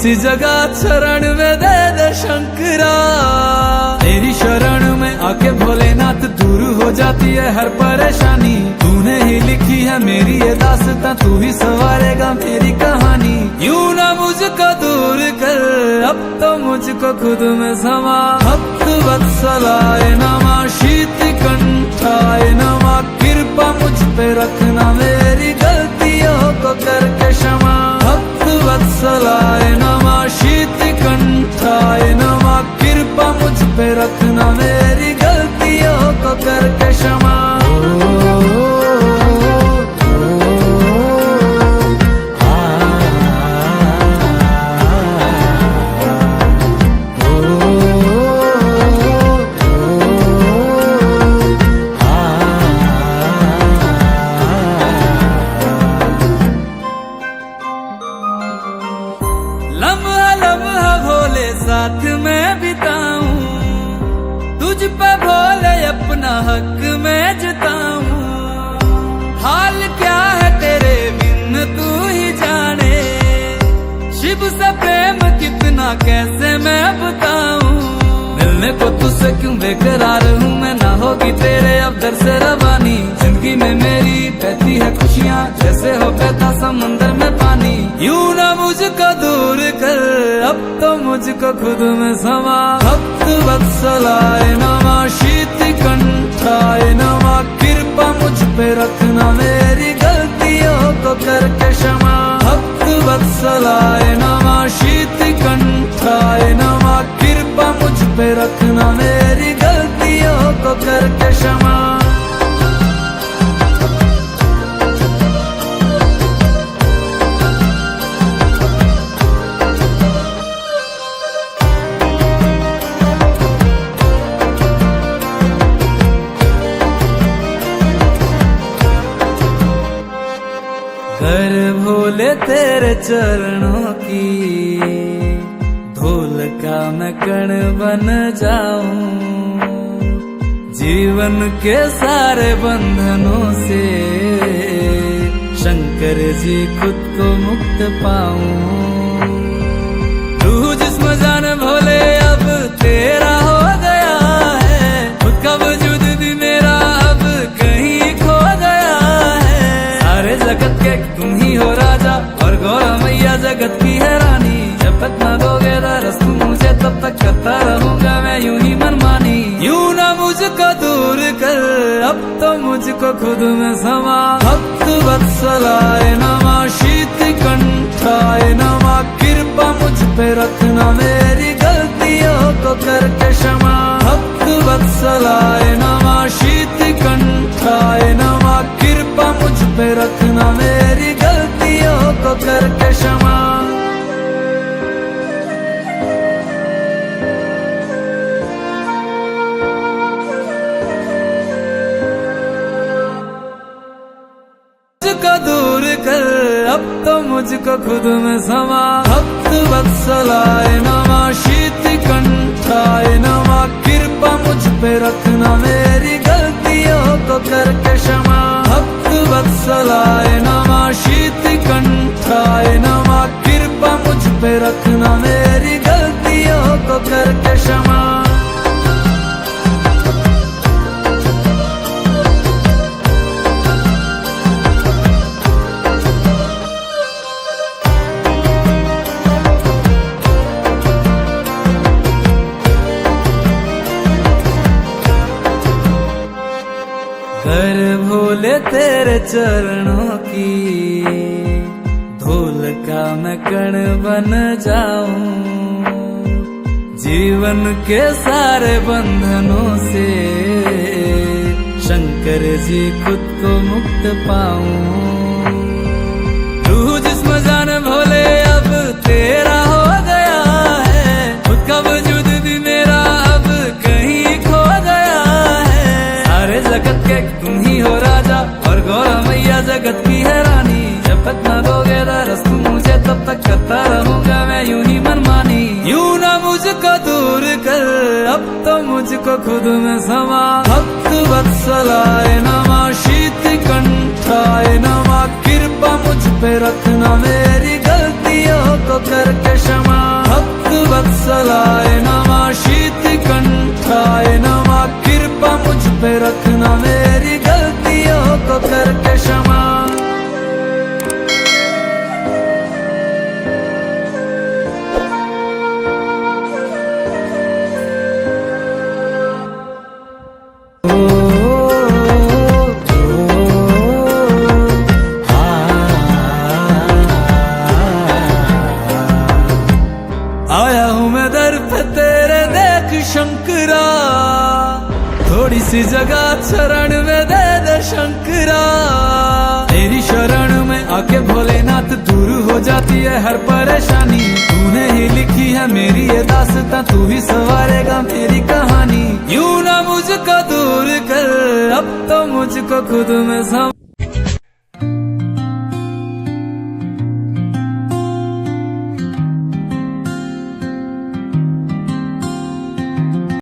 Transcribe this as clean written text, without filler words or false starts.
सी जगह शरण में दे दे शंकरा। तेरी शरण में आके भोलेनाथ दूर हो जाती है हर परेशानी। तूने ही लिखी है मेरी ये दास्तां, तू ही संवारेगा मेरी कहानी। यूं ना मुझको दूर कर, अब तो मुझको खुद में समा। भक्त वत्सलाय नमः, शीत कंठाय नमः, कृपा मुझ पे रखना, मेरी गलतियों को करके क्षमा। भक्त वत्सलाय नमः, शीत कंठाय नमः, कृपा मुझ पे रखना, मेरी गलतियों को करके क्षमा। लम्हा लम्हा भोले साथ में बिताऊं, तुझ पे भोले अपना हक में जताऊं। हाल क्या है तेरे बिन तू ही जाने, शिव से प्रेम कितना कैसे मैं बताऊं। मिलने को तुझसे क्यों बेकरार हूँ मैं, ना होगी तेरे अब दर से रवानी। जिंदगी में मेरी बहती है खुशियाँ, जैसे हो बहता समंदर में पानी। यूं ना मुझको दूर कर, अब तो मुझको खुद में समा। भक्त वत्सलाय नमः, शीत कंठाय नमः, कृपा मुझ पे रखना, मेरी गलतियों को करके क्षमा। भक्त वत्सलाय नमः, शीत कंठाय नमः, कृपा मुझ पे रखना, मेरी गलतियों को करके क्षमा। कर भोले तेरे चरणों की, धूल का मैं कण बन जाऊं। जीवन के सारे बंधनों से शंकर जी खुद को मुक्त पाऊं। तू जिस्म जान भोले अब तेरा हो गया है, खुद का वजूद भी मेरा अब कहीं खो गया है। सारे जगत के तुम ही हो राजा, और गौरा मैया जगत की है रानी। जब तक न दोगे दरस तुम मुझे, तब तक करता रहूंगा मैं यूं ही मनमानी। यूं ना मुझको दूर कर, अब तो मुझको खुद में समा। भक्त वत्सलाय नमः, शीत कंठाय नमः, कृपा मुझ पे रखना, मेरी गलतियों को करके क्षमा। भक्त वत्सलाय नमः, शीत कंठाय नमः, कृपा मुझ पे रखना, मेरी गलतियों को करके क्षमा। मुझको दूर कर, अब तो मुझको खुद में समा। भक्त वत्सलाय नमः, शीत कंठाय नमः, कृपा मुझ पे रखना, मेरी गलतियों को करके क्षमा। भक्त वत्सलाय नमः, शीत कंठाय नमः, कृपा मुझ पे रखना, मेरी गलतियों को करके क्षमा। कर भोले तेरे चरणों की, धूल का मैं कण बन जाऊं। जीवन के सारे बंधनों से शंकर जी खुद को मुक्त पाऊं। तू जिस्म जान भोले अब तेरा हो गया है, खुद का वजूद भी मेरा अब कहीं खो गया है। सारे जगत के तुम ही हो राजा, और गौरा मैया जगत की है रानी। जब तक न दोगे दरस तुम मुझे, तब तक करता रहूंगा मैं यूं ही मनमानी। यूं ना मुझको दूर कर, अब तो मुझको खुद में समा। भक्त वत्सलाय नमः, शीत कंठाय नमः। कृपा मुझ पे रखना मेरी गलतियों को करके क्षमा। भक्त वत्सलाय नमः शीत कंठाय नमः। कृपा मुझ पे रखना मेरी गलतियों को करके क्षमा। आया हूँ मैं दर पे तेरे देख शंकरा। थोड़ी सी जगह शरण में दे दे शंकरा। तेरी शरण में आके भोलेनाथ दूर हो जाती है हर परेशानी। तूने ही लिखी है मेरी ये दास्तां, तू ही संवारेगा मेरी कहानी। यूं ना मुझको दूर कर, अब तो मुझको खुद में